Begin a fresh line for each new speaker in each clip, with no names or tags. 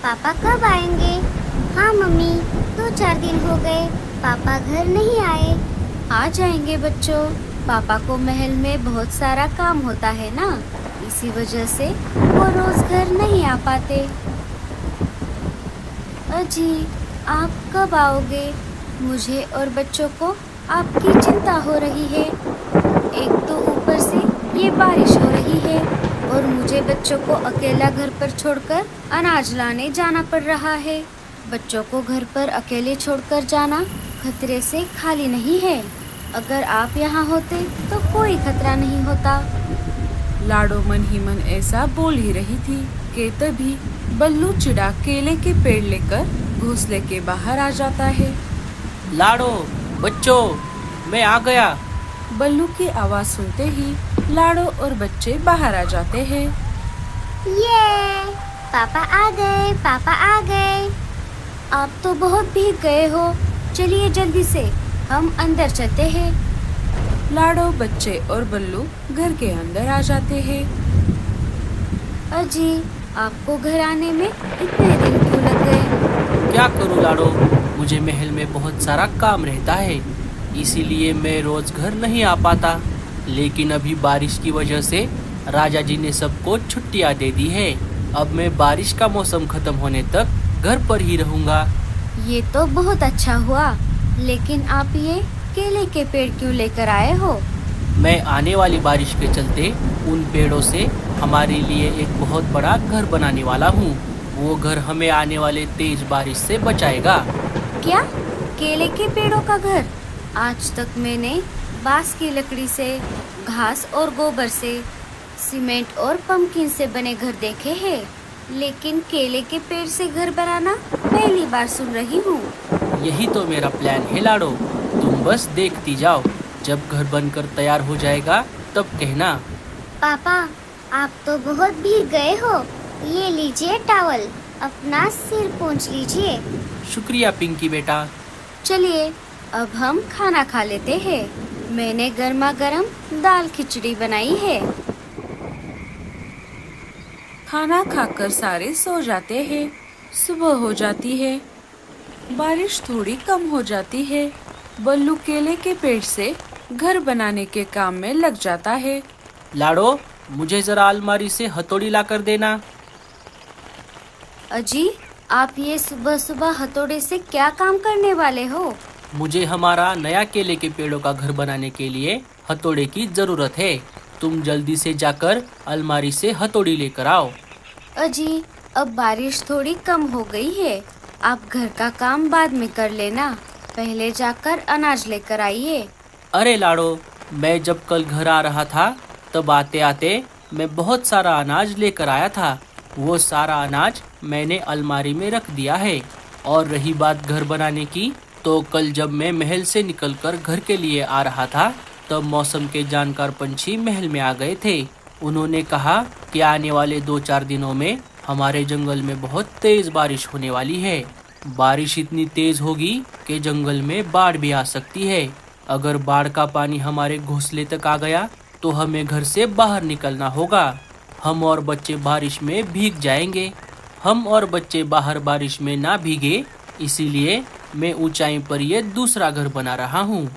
पापा कब आएंगे? हाँ मम्मी, 2-4 दिन हो गए, पापा घर नहीं आए।
आ जाएंगे बच्चों, पापा को महल में बहुत सारा काम होता है ना, इसी वजह से वो रोज घर नहीं आ पाते। अजी, आप कब आओगे? मुझे और बच्चों को आपकी चिंता हो रही है। एक तो ऊपर से ये बारिश हो रही है और मुझे बच्चों को अकेला घर पर छोड़कर अनाज लाने जाना पड़ रहा है। बच्चों को घर पर अकेले छोड़कर जाना खतरे से खाली नहीं है। अगर आप यहाँ होते तो कोई खतरा नहीं होता।
लाडो मन ही मन ऐसा बोल ही रही थी कि तभी बल्लू चिड़ा केले के पेड़ लेकर घोंसले के बाहर आ जाता है।
लाडो, बच्चों, मैं आ गया।
बल्लू की आवाज सुनते ही लाडो और बच्चे बाहर आ जाते हैं।
ये पापा आ गए, पापा आ गए।
आप तो बहुत भीग गए हो, चलिए जल्दी से हम अंदर चलते हैं।
लाडो, बच्चे और बल्लू घर के अंदर आ जाते हैं।
अजी, आपको घर आने में इतने दिन क्यों लग गए?
क्या करूँ लाडो, मुझे महल में बहुत सारा काम रहता है, इसीलिए मैं रोज घर नहीं आ पाता। लेकिन अभी बारिश की वजह से राजा जी ने सबको छुट्टियाँ दे दी है। अब मैं बारिश का मौसम खत्म होने तक घर पर ही रहूँगा।
ये तो बहुत अच्छा हुआ, लेकिन आप ये केले के पेड़ क्यों लेकर आए हो?
मैं आने वाली बारिश के चलते उन पेड़ों से हमारे लिए एक बहुत बड़ा घर बनाने वाला हूँ। वो घर हमें आने वाले तेज बारिश से बचाएगा।
क्या? केले के पेड़ों का घर? आज तक मैंने बांस की लकड़ी से, घास और गोबर से, सीमेंट और पंपकिन से बने घर देखे हैं, लेकिन केले के पेड़ से घर बनाना पहली बार सुन रही हूँ।
यही तो मेरा प्लान है लाडो, तुम बस देखती जाओ। जब घर बनकर तैयार हो जाएगा तब कहना।
पापा, आप तो बहुत भीग गए हो। ये लीजिए टॉवल, अपना सिर पोंछ लीजिए।
शुक्रिया पिंकी बेटा।
चलिए अब हम खाना खा लेते हैं। मैंने गर्मा गर्म दाल खिचड़ी बनाई है।
खाना खाकर सारे सो जाते हैं। सुबह हो जाती है, बारिश थोड़ी कम हो जाती है। बल्लू केले के पेड़ से घर बनाने के काम में लग जाता है।
लाडो, मुझे जरा अलमारी से हथौड़ी ला कर देना।
अजी, आप ये सुबह सुबह हथौड़े से क्या काम करने वाले हो?
मुझे हमारा नया केले के पेड़ों का घर बनाने के लिए हथौड़े की जरूरत है। तुम जल्दी से जाकर अलमारी से हथौड़ी लेकर आओ।
अजी, अब बारिश थोड़ी कम हो गई है, आप घर का काम बाद में कर लेना। पहले जाकर अनाज लेकर आइए।
अरे लाडो, मैं जब कल घर आ रहा था तब आते आते मैं बहुत सारा अनाज लेकर आया था। वो सारा अनाज मैंने अलमारी में रख दिया है। और रही बात घर बनाने की, तो कल जब मैं महल से निकलकर घर के लिए आ रहा था तब मौसम के जानकार पंछी महल में आ गए थे। उन्होंने कहा कि आने वाले 2-4 दिनों में हमारे जंगल में बहुत तेज बारिश होने वाली है। बारिश इतनी तेज होगी कि जंगल में बाढ़ भी आ सकती है। अगर बाढ़ का पानी हमारे घोंसले तक आ गया तो हमें घर से बाहर निकलना होगा। हम और बच्चे बारिश में भीग जाएंगे। हम और बच्चे बाहर बारिश में ना भीगे, इसीलिए मैं ऊंचाई पर ये दूसरा घर बना रहा हूँ।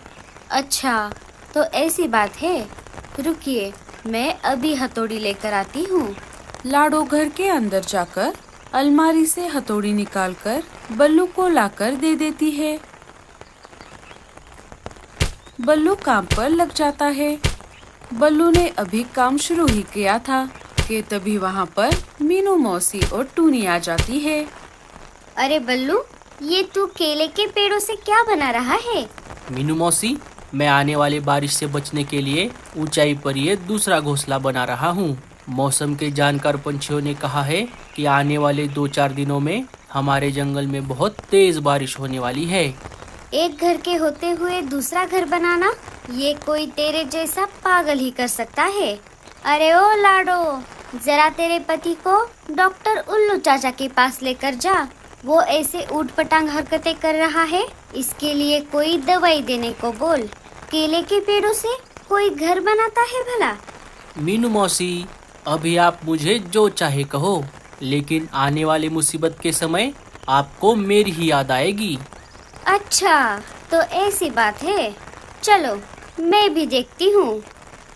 अच्छा, तो ऐसी बात है। रुकिए, मैं अभी हथौड़ी लेकर आती हूँ।
लाडो घर के अंदर जाकर अलमारी से हथौड़ी निकालकर बल्लू को लाकर दे देती है। बल्लू काम पर लग जाता है। बल्लू ने अभी काम शुरू ही किया था कि तभी वहाँ पर मीनू मौसी और टूनी आ जाती है।
अरे बल्लू, ये तू केले के पेड़ों से क्या बना रहा है?
मीनू मौसी, मैं आने वाले बारिश से बचने के लिए ऊंचाई पर ये दूसरा घोंसला बना रहा हूँ। मौसम के जानकार पंछियों ने कहा है कि आने वाले 2-4 दिनों में हमारे जंगल में बहुत तेज बारिश होने वाली है।
एक घर के होते हुए दूसरा घर बनाना, ये कोई तेरे जैसा पागल ही कर सकता है। अरे ओ लाडो, जरा तेरे पति को डॉक्टर उल्लू चाचा के पास लेकर जा। वो ऐसे ऊट पटांग हरकतें कर रहा है, इसके लिए कोई दवाई देने को बोल। केले के पेड़ों से कोई घर बनाता है भला?
मीनू मौसी, अभी आप मुझे जो चाहे कहो। लेकिन आने वाली मुसीबत के समय आपको मेरी ही याद आएगी।
अच्छा, तो ऐसी बात है। चलो, मैं भी देखती हूँ।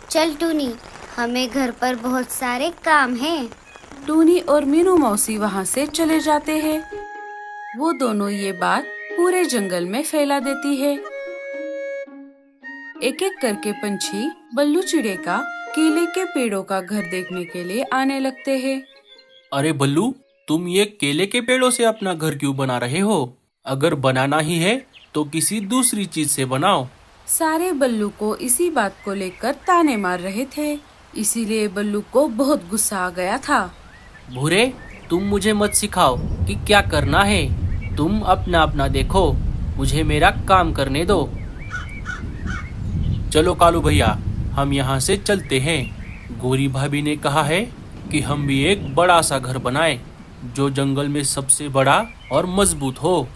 चल टूनी, हमें घर पर बहुत सारे काम हैं।
टूनी और मीनू मौसी वहाँ से चले जाते हैं। वो दोनों ये बात पूरे जंगल में फैला देती है। एक एक करके पंछी बल्लू चिड़े का केले के पेड़ों का घर देखने के लिए आने लगते हैं।
अरे बल्लू, तुम ये केले के पेड़ों से अपना घर क्यों बना रहे हो? अगर बनाना ही है तो किसी दूसरी चीज से बनाओ।
सारे बल्लू को इसी बात को लेकर ताने मार रहे थे, इसीलिए बल्लू को बहुत गुस्सा आ गया था।
भूरे, तुम मुझे मत सिखाओ कि क्या करना है। तुम अपना अपना देखो, मुझे मेरा काम करने दो। चलो कालू भैया, हम यहाँ से चलते हैं। गोरी भाभी ने कहा है कि हम भी एक बड़ा सा घर बनाएं, जो जंगल में सबसे बड़ा और मजबूत हो।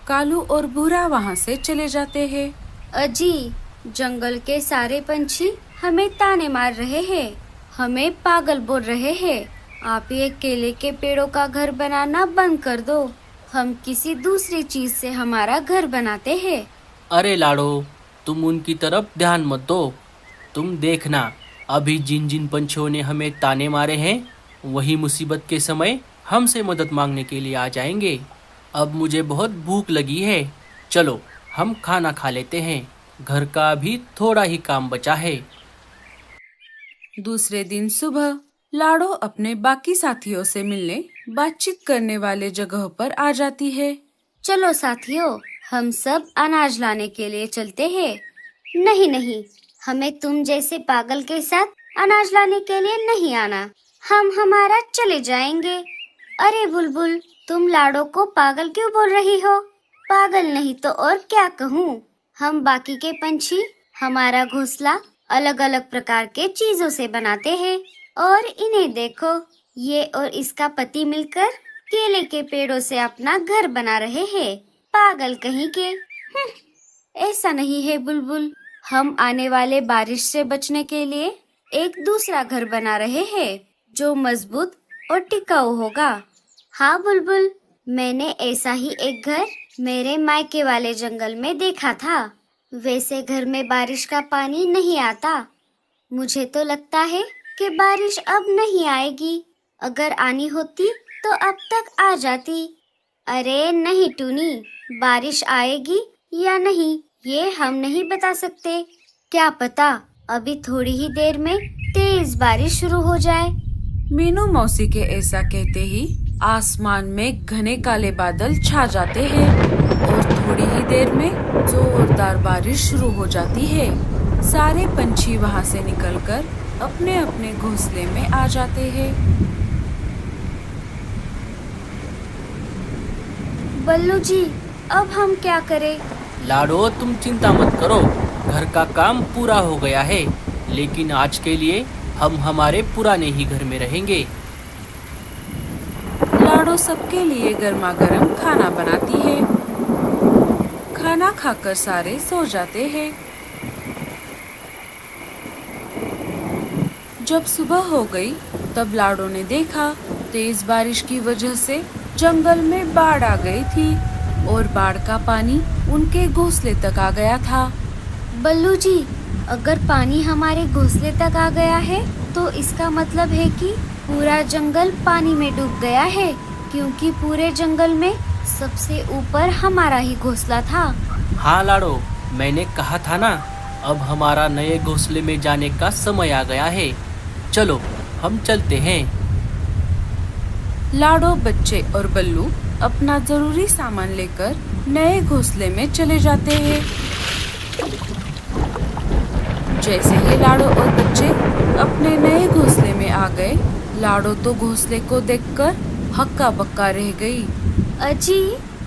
कालू और भूरा वहाँ से चले जाते हैं।
अजी, जंगल के सारे पंछी हमें ताने मार रहे हैं, हमें पागल बोल रहे हैं। आप ये केले के पेड़ों का घर बनाना बंद कर दो। हम किसी दूसरी चीज से हमारा घर बनाते हैं।
अरे लाडो, तुम उनकी तरफ ध्यान मत दो। तुम देखना, अभी जिन जिन पंछियों ने हमें ताने मारे हैं, वही मुसीबत के समय हमसे मदद मांगने के लिए आ जाएंगे। अब मुझे बहुत भूख लगी है। चलो, हम खाना खा लेते हैं। घर का अभी थोड़ा ही काम बचा है।
दूसरे दिन सुबह लाडो अपने बाकी साथियों से मिलने बातचीत करने वाले जगह पर आ जाती है।
चलो साथियों, हम सब अनाज लाने के लिए चलते हैं।
नहीं नहीं, हमें तुम जैसे पागल के साथ अनाज लाने के लिए नहीं आना। हम हमारा चले जाएंगे। अरे बुलबुल, तुम लाडो को पागल क्यों बोल रही हो? पागल नहीं तो और क्या कहूँ। हम बाकी के पंछी हमारा घोंसला अलग अलग प्रकार के चीजों से बनाते हैं, और इन्हें देखो, ये और इसका पति मिलकर केले के पेड़ों से अपना घर बना रहे हैं। पागल कहीं के।
ऐसा नहीं है बुलबुल, हम आने वाले बारिश से बचने के लिए एक दूसरा घर बना रहे हैं, जो मजबूत और टिकाऊ होगा।
हाँ बुलबुल, मैंने ऐसा ही एक घर मेरे मायके वाले जंगल में देखा था। वैसे घर में बारिश का पानी नहीं आता। मुझे तो लगता है कि बारिश अब नहीं आएगी। अगर आनी होती तो अब तक आ जाती। अरे नहीं टूनी, बारिश आएगी या नहीं ये हम नहीं बता सकते। क्या पता अभी थोड़ी ही देर में तेज बारिश शुरू हो जाए।
मीनू मौसी के ऐसा कहते ही आसमान में घने काले बादल छा जाते हैं और थोड़ी ही देर में जोरदार बारिश शुरू हो जाती है। सारे पंछी वहाँ से निकलकर अपने अपने घोंसले में आ जाते हैं।
बल्लू जी, अब हम क्या करें?
लाडो, तुम चिंता मत करो, घर का काम पूरा हो गया है। लेकिन आज के लिए हम हमारे पुराने ही घर में रहेंगे।
लाडो सबके लिए गर्मा गर्म खाना बनाती है। खाना खाकर सारे सो जाते हैं। जब सुबह हो गई तब लाडो ने देखा तेज बारिश की वजह से जंगल में बाढ़ आ गई थी और बाढ़ का पानी उनके घोंसले तक आ गया था।
बल्लू जी, अगर पानी हमारे घोंसले तक आ गया है तो इसका मतलब है कि पूरा जंगल पानी में डूब गया है, क्योंकि पूरे जंगल में सबसे ऊपर हमारा ही घोंसला था।
हाँ लाडो, मैंने कहा था ना, अब हमारा नए घोंसले में जाने का समय आ गया है। चलो, हम चलते हैं।
लाडो, बच्चे और बल्लू अपना जरूरी सामान लेकर नए घोंसले में चले जाते हैं। जैसे ही लाडो और बच्चे अपने नए घोंसले में आ गए, लाडो तो घोंसले को देखकर हक्का बक्का रह गई।
अजी,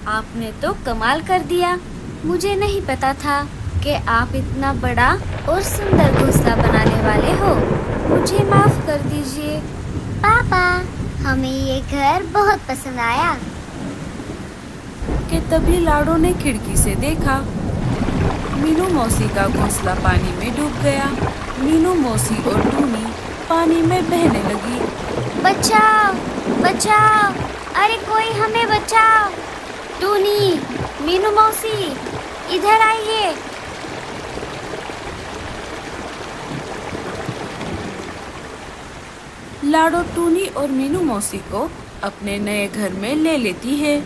आपने तो कमाल कर दिया। मुझे नहीं पता था कि आप इतना बड़ा और सुंदर घोंसला बनाने वाले हो। मुझे माफ कर दीजिए।
पापा, हमें ये घर बहुत पसंद आया।
कि तभी लाडो ने खिड़की से देखा मीनू मौसी का घोंसला पानी में डूब गया। मीनू मौसी और टूनी पानी में बहने लगी।
बचाओ, बचाओ, अरे कोई हमें बचाओ। टूनी, मीनू मौसी, इधर आइए।
लाडो टूनी और मीनू मौसी को अपने नए घर में ले लेती है।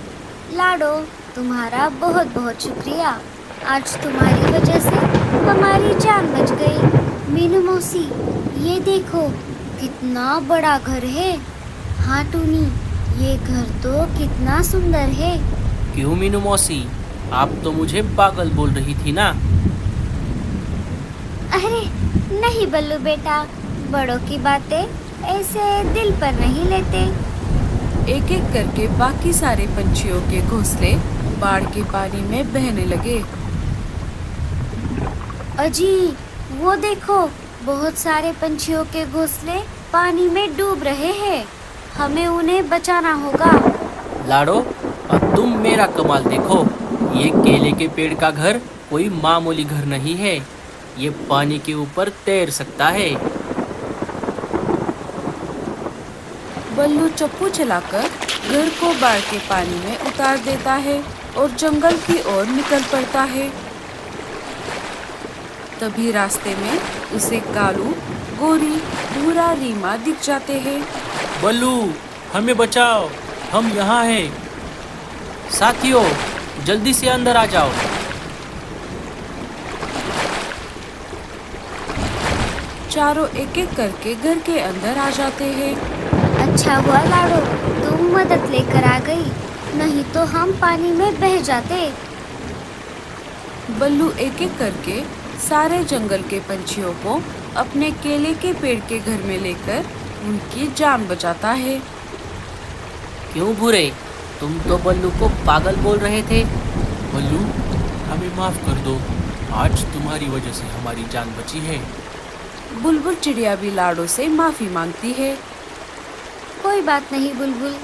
लाडो, तुम्हारा बहुत बहुत शुक्रिया। आज तुम्हारी वजह से हमारी जान बच गई। मीनू मौसी, ये देखो कितना बड़ा घर है। हाँ टूनी, ये घर तो कितना सुंदर है।
क्यों मीनू मौसी, आप तो मुझे पागल बोल रही थी ना।
अरे नहीं बल्लू बेटा, बड़ों की बातें ऐसे दिल पर नहीं लेते।
एक एक करके बाकी सारे पंछियों के घोंसले बाढ़ के पानी में बहने लगे।
अजी, वो देखो बहुत सारे पंछियों के घोंसले पानी में डूब रहे हैं। हमें उन्हें बचाना होगा।
लाडो, अब तुम मेरा कमाल देखो। ये केले के पेड़ का घर कोई मामूली घर नहीं है। ये पानी के ऊपर तैर सकता है।
बल्लू चप्पू चलाकर घर को बाढ़ के पानी में उतार देता है और जंगल की ओर निकल पड़ता है। तभी रास्ते में उसे कालू, गोरी, भूरा, रीमा दिख जाते हैं।
बल्लू, हमें बचाओ, हम यहाँ हैं। साथियों, जल्दी से अंदर आ जाओ।
चारों एक एक करके घर के अंदर आ जाते हैं।
अच्छा हुआ लाडो, तुम मदद लेकर आ गई, नहीं तो हम पानी में बह जाते।
बल्लू एक एक करके सारे जंगल के पंछियों को अपने केले के पेड़ के घर में लेकर उनकी जान बचाता है।
क्यों भूरे, तुम तो बल्लू को पागल बोल रहे थे। बल्लू, हमें माफ कर दो। आज तुम्हारी वजह से हमारी जान बची है।
बुलबुल चिड़िया भी लाडो से माफी मांगती है।
कोई बात नहीं बुलबुल,